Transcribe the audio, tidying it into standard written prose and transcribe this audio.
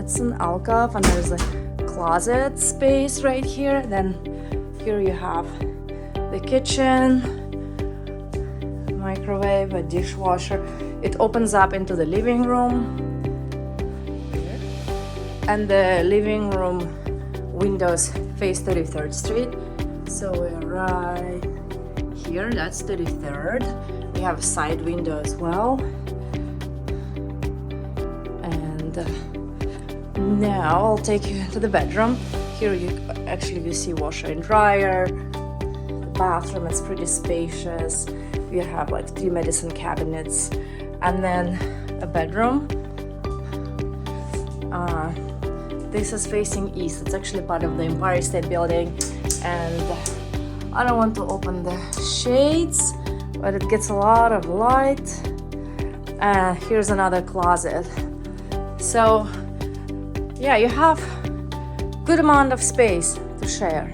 that's an alcove, and there's a closet space right here. Then here you have the kitchen, microwave, a dishwasher. It opens up into the living room, and the living room windows face 33rd Street. So we're right here, that's 33rd. We have a side window as well. And now I'll take you to the bedroom. Here you see washer and dryer. The bathroom is pretty spacious. We have like 3 medicine cabinets, and then a bedroom. This is facing east. It's actually part of the Empire State Building, and I don't want to open the shades, but it gets a lot of light. Here's another closet. So yeah, you have good amount of space to share.